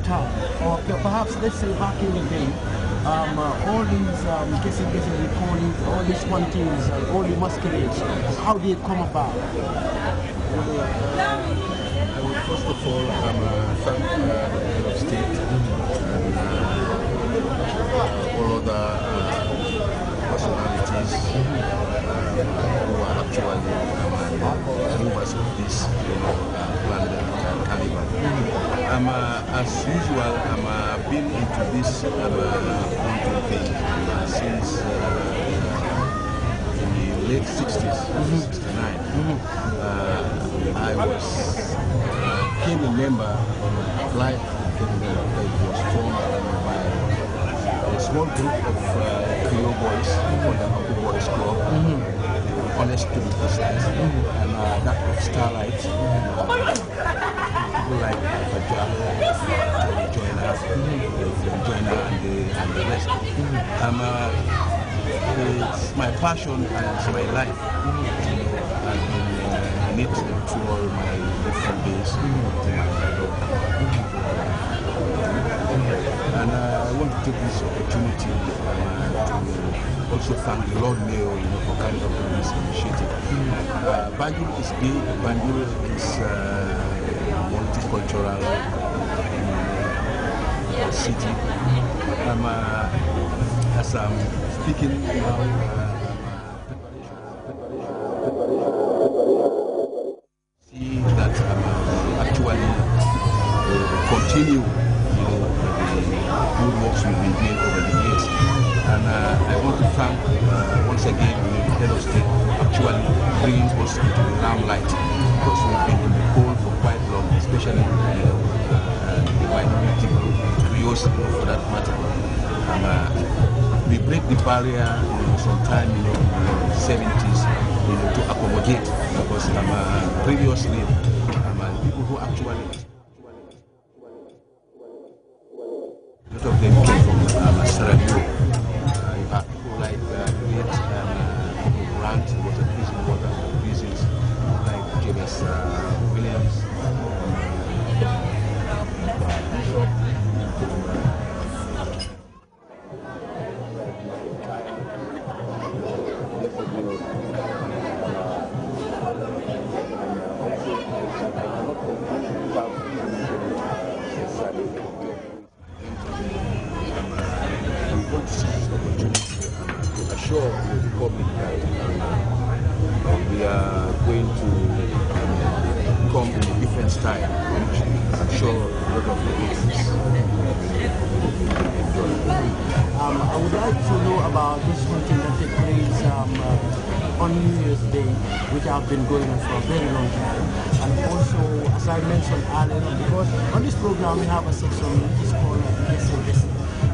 time, or perhaps let's say back in the day, all these guessing recordings, all these spontaneous, all the masquerades, how did it come about? Well, I would first of all thank the head of state and all other personalities who are actually movers of this planned carnival. As usual, I've been into this hunting thing since the late 60s, 69. I was became a member of Life that was formed by a small group of Creole boys called the Uncle Boys Club, honest to be precise, and that of Starlight. People like Fajala, Joiner, and the rest. It's my passion and it's my life. I've been in it through all my different days. And I want to take this opportunity to also thank the Lord Mayor, for carrying out this initiative. Banjul is big. Banjul is multicultural city. As I'm speaking now, see that actually continue, the good works we've been doing over the years. And I want to thank once again the head of state actually bringing us into the limelight, because we've been in the cold for quite long, especially the minority group, Creoles for that matter. We break the barrier sometime in the 70s to accommodate, because previously people who actually, a lot of them came from Sierra Leone. You have people like Grts, Grant, who was a prison warden for prisons, like James Williams, assure the public that we are going to come in a different style, which I'm sure a lot of the audience will enjoy. I would like to know about this hunting that takes place on New Year's Day, which have been going on for a very long time. And also, as I mentioned earlier, because on this program we have a section which is called Guessing.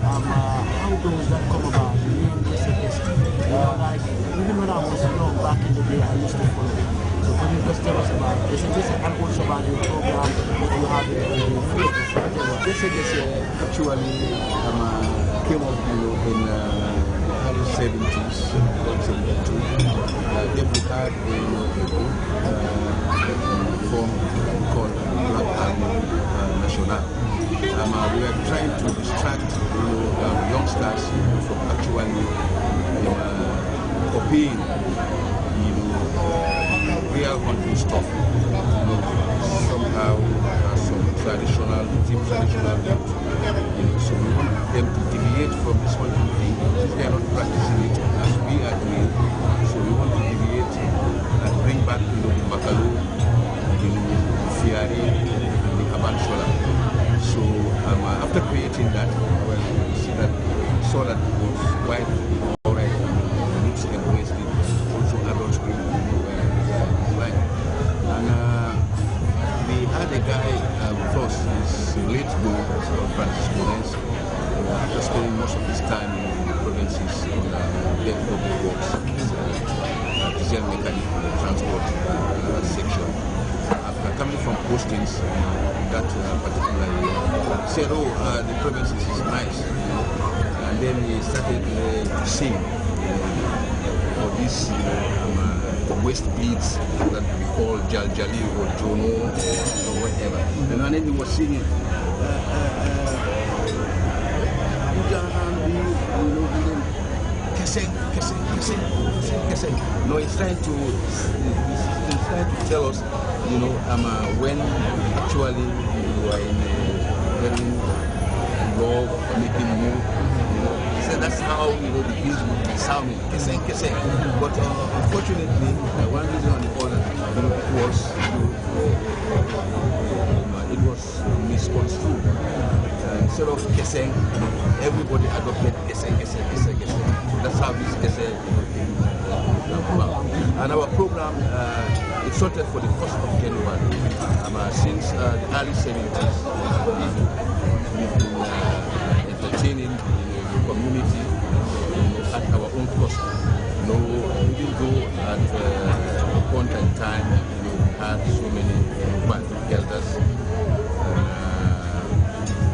How does that come about? The name Guessing. Like, even when I was young back in the day, I used to follow it. So could you just tell us about Guessing and also about the program that you have in the field? Guessing actually came up in early 70s, 72. Then we had a group formed called Black Army National. We are trying to distract youngsters from actually copying real hunting stuff. Somehow some traditional so we want them to deviate from this hunting thing, since they are not practicing it as we are doing. So we want to deviate and bring back the Bakalu, the Fiari, and the Abanshola. So after creating that, well, we saw that it was quite alright. It's embraced it. Also adults bring like. And we had a guy with us, his late guru, Francis Morens, after spending most of his time in the provinces on their public works, diesel mechanic transport section. After coming from postings that particular year, he said, oh, the provinces is nice. And then he started to sing for this waste beads that we call Jaljali or Jono or whatever. And then he was singing, No, he's trying to tell us, when actually you are in a very love or making move, he said that's how, the bees would be sounding, kese. But unfortunately, one reason or the other, it was misconstrued. Instead of kese, everybody adopted kese. That's how this kese came about. And our program, it started for the 1st of January. Since the early 70s, we've been entertaining the community at our own cost. Even though at a point in time, we had so many elders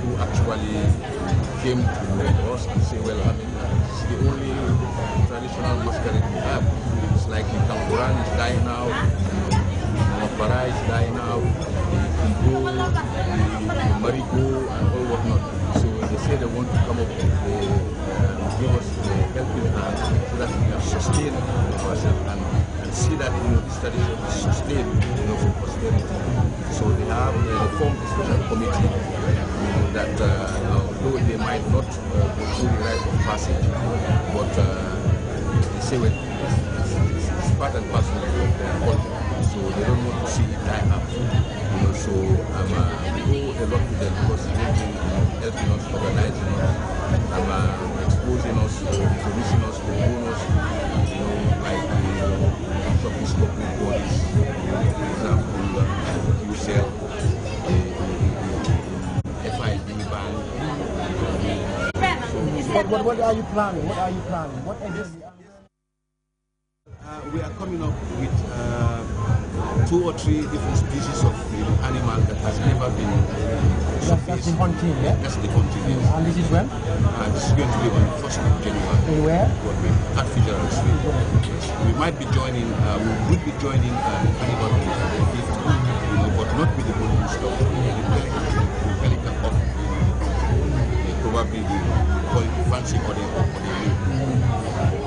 who actually came to us and say, well, this is the only traditional masquerade we have. It's like the Kampuran is dying now, Mapara is dying now, the Igo, the Marigo, and all whatnot. So they say they want to come up with give us a helping hand so that we can sustain ourselves and see that this tradition is sustained for posterity. So they have formed a special committee that although they might not go through the rite of passage, but they say it's part and parcel of their culture. So they don't want to see it die out. So we owe a lot to them because they've been helping us, organizing us, exposing us, introducing us to bonus, like the shopping scope bodies, for example, QCell, FIB Bank. What are you planning? What exactly? We are coming up with 2 or 3 different species of animal that has never been That's the hunting, yeah? That's the hunting, yes. And this is when? This is going to be on the 1st of January. In where? At Federal Street. Yes. We might be joining, we will be joining the carnival on the 5th, but not with the golden stuff. The pelican off. Probably we call it fancy for the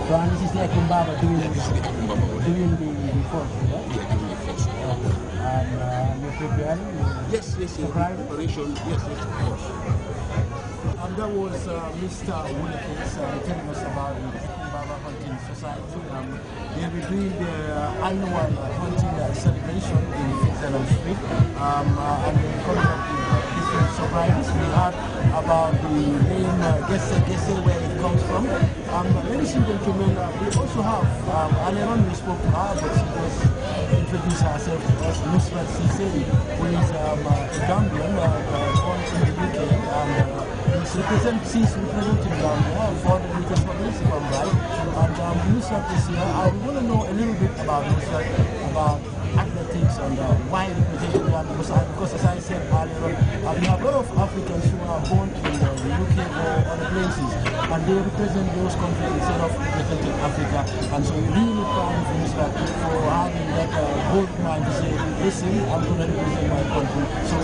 So and this is like Kumbaba doing the first, yeah? doing the first. And you're preparing? Yes, preparation, yes, of course. That was Mr. Wilkins telling us about the Kumbaba Hunting Society. They'll be doing their annual hunting celebration in Fitzgerald Street. And they're coming up with different surprises. We heard about the name Gese, where it comes from. Ladies and gentlemen, we also have, earlier on we spoke to her, but she just introduced herself to us, Nusrat Sise, who is a Gambian born in the UK. She's representing Gambia for the British Public, if I'm right. And Nusrat is here. We want to know a little bit about Nusrat, about athletics and why representing Gambia. Because as I said earlier on, we have a lot of Africans who are born in the UK or other places, and they represent those countries instead of representing Africa. And so we're really proud of Nusrat for having that bold mind to say, listen, I'm going to represent my country. So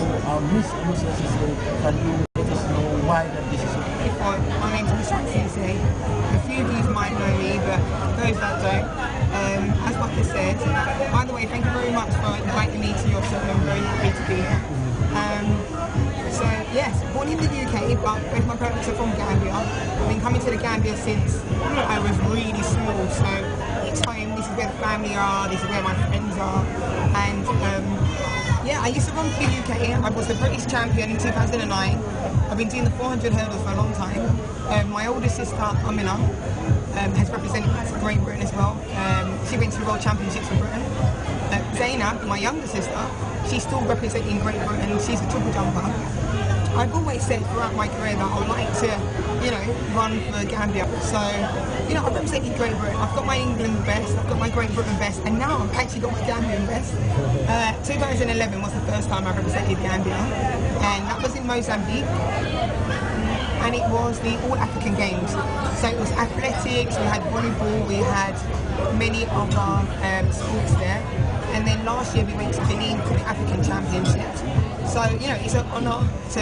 Miss Nusrat is here, can you let us know why that this is okay? My name's Nusrat Sise. A few of you might know me, but those that don't, as Marcus said, by the way, thank you very much for inviting me to your show. I'm very happy to be here. So yes, born in the UK, but both my parents are from Gambia. I've been coming to the Gambia since I was really small, so it's home. This is where the family are, this is where my friends are, and yeah, I used to run for the UK. I was the British champion in 2009. I've been doing the 400 hurdles for a long time. My older sister, Amina, has represented Great Britain as well. She went to the World Championships for Britain. Zainab, my younger sister, she's still representing Great Britain. She's a triple jumper. I've always said throughout my career that I would like to, run for Gambia. So, I've represented Great Britain. I've got my England best, I've got my Great Britain best, and now I've actually got my Gambian best. 2011 was the first time I represented Gambia, and that was in Mozambique. And it was the All-African Games. So it was athletics, we had volleyball, we had many other sports there. And then last year we went to Benin for the African Championships. So, it's an honour to